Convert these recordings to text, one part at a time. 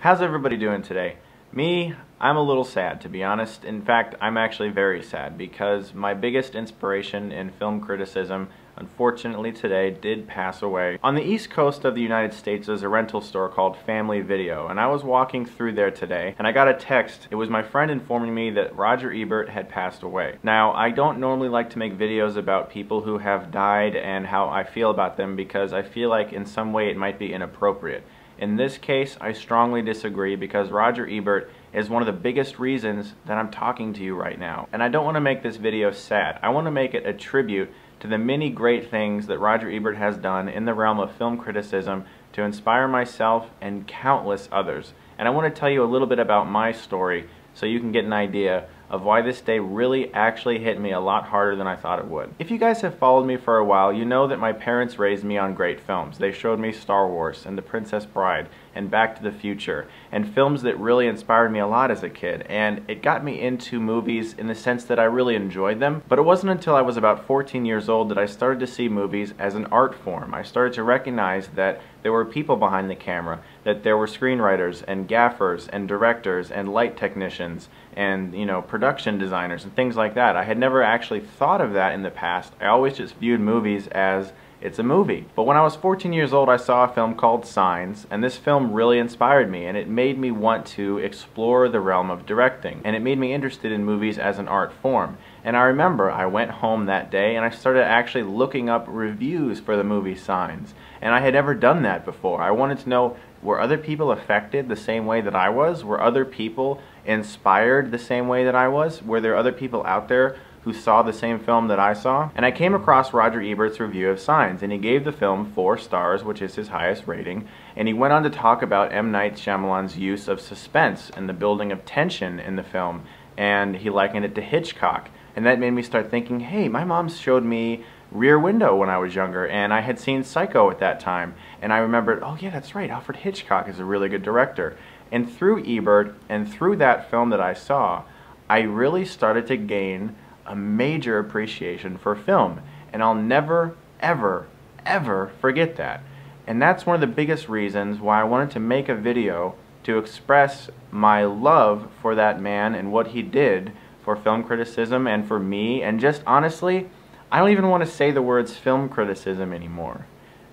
How's everybody doing today? Me, I'm a little sad, to be honest. In fact, I'm actually very sad because my biggest inspiration in film criticism, unfortunately today, did pass away. On the east coast of the United States there's a rental store called Family Video, and I was walking through there today and I got a text. It was my friend informing me that Roger Ebert had passed away. Now, I don't normally like to make videos about people who have died and how I feel about them because I feel like in some way it might be inappropriate. In this case, I strongly disagree because Roger Ebert is one of the biggest reasons that I'm talking to you right now. And I don't want to make this video sad. I want to make it a tribute to the many great things that Roger Ebert has done in the realm of film criticism to inspire myself and countless others. And I want to tell you a little bit about my story so you can get an idea of why this day really actually hit me a lot harder than I thought it would. If you guys have followed me for a while, you know that my parents raised me on great films. They showed me Star Wars and The Princess Bride and Back to the Future, and films that really inspired me a lot as a kid, and it got me into movies in the sense that I really enjoyed them. But it wasn't until I was about 14 years old that I started to see movies as an art form. I started to recognize that there were people behind the camera, that there were screenwriters and gaffers and directors and light technicians and, production designers and things like that. I had never actually thought of that in the past. I always just viewed movies as it's a movie. But when I was 14 years old, I saw a film called Signs, and this film really inspired me, and it made me want to explore the realm of directing, and it made me interested in movies as an art form. And I remember I went home that day and I started actually looking up reviews for the movie Signs, and I had never done that before. I wanted to know, were other people affected the same way that I was? Were other people inspired the same way that I was? Were there other people out there who saw the same film that I saw? And I came across Roger Ebert's review of Signs, and he gave the film 4 stars, which is his highest rating, and he went on to talk about M. Night Shyamalan's use of suspense and the building of tension in the film, and he likened it to Hitchcock. And that made me start thinking, hey, my mom showed me Rear Window when I was younger, and I had seen Psycho at that time, and I remembered, oh yeah, that's right, Alfred Hitchcock is a really good director. And through Ebert, and through that film that I saw, I really started to gain a major appreciation for film, and I'll never, ever, ever forget that. And that's one of the biggest reasons why I wanted to make a video to express my love for that man and what he did for film criticism and for me, and just honestly, I don't even want to say the words film criticism anymore.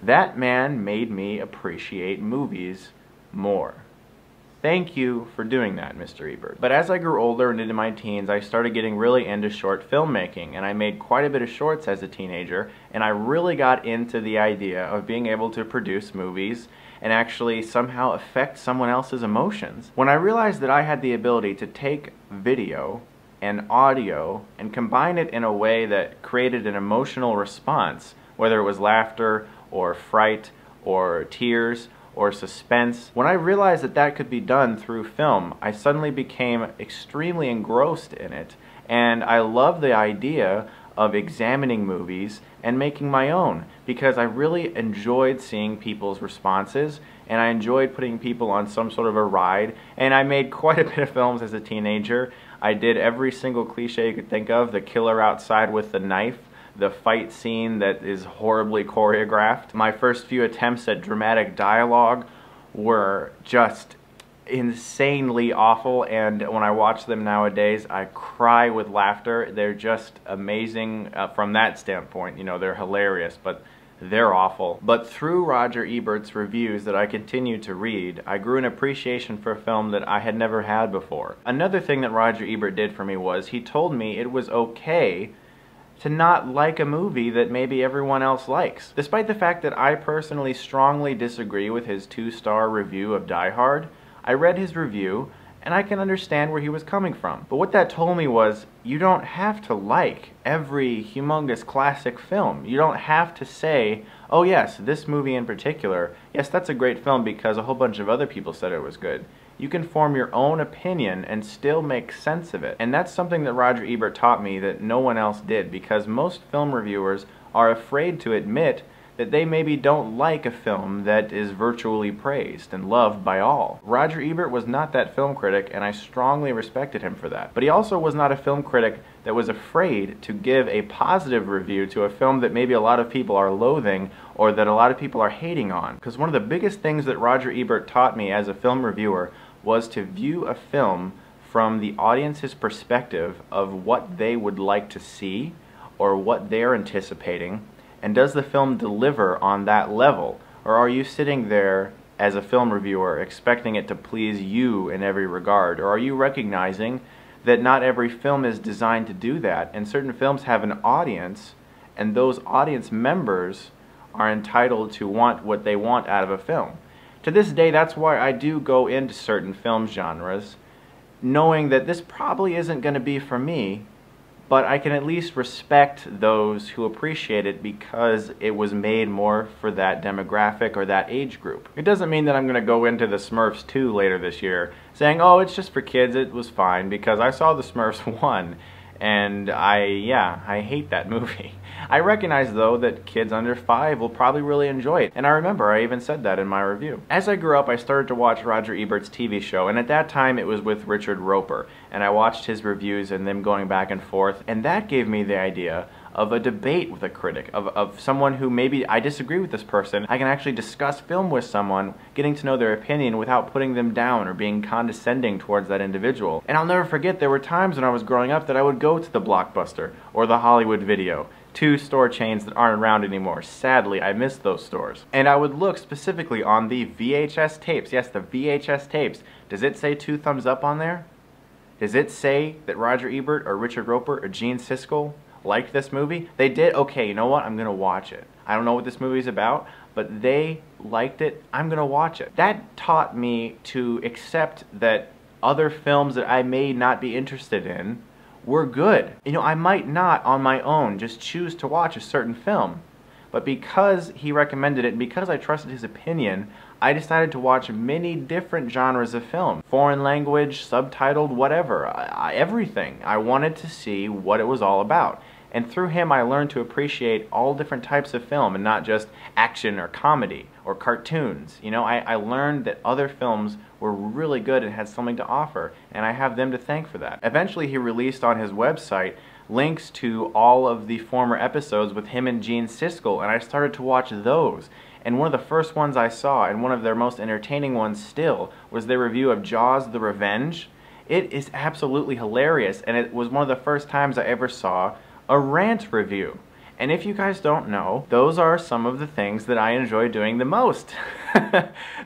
That man made me appreciate movies more. Thank you for doing that, Mr. Ebert. But as I grew older and into my teens, I started getting really into short filmmaking, and I made quite a bit of shorts as a teenager, and I really got into the idea of being able to produce movies and actually somehow affect someone else's emotions. When I realized that I had the ability to take video and audio and combine it in a way that created an emotional response, whether it was laughter or fright or tears or suspense. When I realized that that could be done through film, I suddenly became extremely engrossed in it, and I love the idea of examining movies and making my own, because I really enjoyed seeing people's responses, and I enjoyed putting people on some sort of a ride, and I made quite a bit of films as a teenager. I did every single cliche you could think of: the killer outside with the knife, the fight scene that is horribly choreographed. My first few attempts at dramatic dialogue were just insanely awful, and when I watch them nowadays, I cry with laughter. They're just amazing from that standpoint. They're hilarious, but they're awful. But through Roger Ebert's reviews that I continue to read, I grew an appreciation for film that I had never had before. Another thing that Roger Ebert did for me was he told me it was okay to not like a movie that maybe everyone else likes. Despite the fact that I personally strongly disagree with his 2-star review of Die Hard, I read his review and I can understand where he was coming from. But what that told me was, you don't have to like every humongous classic film. You don't have to say, oh yes, this movie in particular, yes, that's a great film because a whole bunch of other people said it was good. You can form your own opinion and still make sense of it. And that's something that Roger Ebert taught me that no one else did, because most film reviewers are afraid to admit that they maybe don't like a film that is virtually praised and loved by all. Roger Ebert was not that film critic, and I strongly respected him for that. But he also was not a film critic that was afraid to give a positive review to a film that maybe a lot of people are loathing or that a lot of people are hating on. Because one of the biggest things that Roger Ebert taught me as a film reviewer was to view a film from the audience's perspective of what they would like to see or what they're anticipating, and does the film deliver on that level? Or are you sitting there as a film reviewer expecting it to please you in every regard? Or are you recognizing that not every film is designed to do that, and certain films have an audience, and those audience members are entitled to want what they want out of a film? To this day, that's why I do go into certain film genres knowing that this probably isn't going to be for me, but I can at least respect those who appreciate it because it was made more for that demographic or that age group. It doesn't mean that I'm going to go into the Smurfs 2 later this year saying, oh, it's just for kids, it was fine, because I saw the Smurfs 1 and I hate that movie. I recognize though that kids under 5 will probably really enjoy it, and I remember I even said that in my review. As I grew up, I started to watch Roger Ebert's TV show, and at that time it was with Richard Roeper, and I watched his reviews and them going back and forth, and that gave me the idea of a debate with a critic, of someone who maybe I disagree with this person. I can actually discuss film with someone, getting to know their opinion without putting them down or being condescending towards that individual. And I'll never forget, there were times when I was growing up that I would go to the Blockbuster or the Hollywood Video, 2 store chains that aren't around anymore. Sadly, I miss those stores. And I would look specifically on the VHS tapes. Yes, the VHS tapes. Does it say 2 thumbs up on there? Does it say that Roger Ebert or Richard Roeper or Gene Siskel liked this movie? They did? Okay, you know what? I'm gonna watch it. I don't know what this movie's about, but they liked it. I'm gonna watch it. That taught me to accept that other films that I may not be interested in were good. You know, I might not on my own just choose to watch a certain film, but because he recommended it and because I trusted his opinion, I decided to watch many different genres of film. Foreign language, subtitled, whatever, everything. I wanted to see what it was all about. And through him I learned to appreciate all different types of film and not just action or comedy or cartoons. You know, I learned that other films were really good and had something to offer, and I have them to thank for that. Eventually he released on his website links to all of the former episodes with him and Gene Siskel, and I started to watch those. And one of the first ones I saw, and one of their most entertaining ones still, was their review of Jaws: The Revenge. It is absolutely hilarious, and it was one of the first times I ever saw a rant review. And if you guys don't know, those are some of the things that I enjoy doing the most.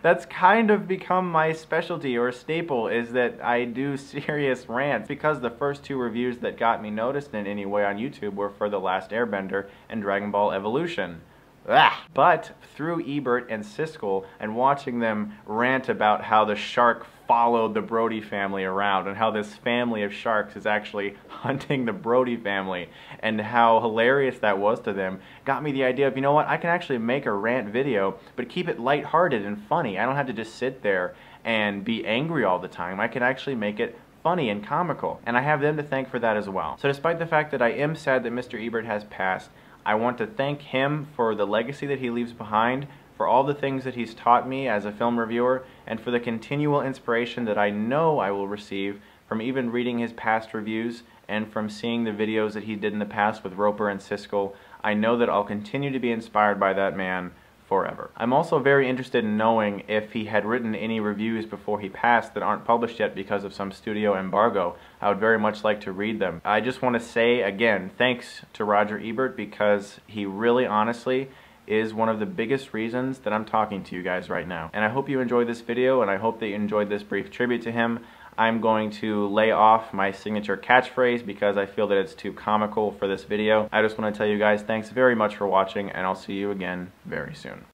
That's kind of become my specialty or staple, is that I do serious rants, because the first 2 reviews that got me noticed in any way on YouTube were for The Last Airbender and Dragon Ball Evolution. But through Ebert and Siskel and watching them rant about how the shark followed the Brody family around and how this family of sharks is actually hunting the Brody family and how hilarious that was to them, got me the idea of, you know what, I can actually make a rant video but keep it lighthearted and funny. I don't have to just sit there and be angry all the time. I can actually make it funny and comical, and I have them to thank for that as well. So despite the fact that I am sad that Mr. Ebert has passed, I want to thank him for the legacy that he leaves behind, for all the things that he's taught me as a film reviewer, and for the continual inspiration that I know I will receive from even reading his past reviews and from seeing the videos that he did in the past with Roeper and Siskel. I know that I'll continue to be inspired by that man forever. I'm also very interested in knowing if he had written any reviews before he passed that aren't published yet because of some studio embargo. I would very much like to read them. I just want to say again, thanks to Roger Ebert, because he really honestly is one of the biggest reasons that I'm talking to you guys right now. And I hope you enjoyed this video, and I hope that you enjoyed this brief tribute to him. I'm going to lay off my signature catchphrase because I feel that it's too comical for this video. I just want to tell you guys thanks very much for watching, and I'll see you again very soon.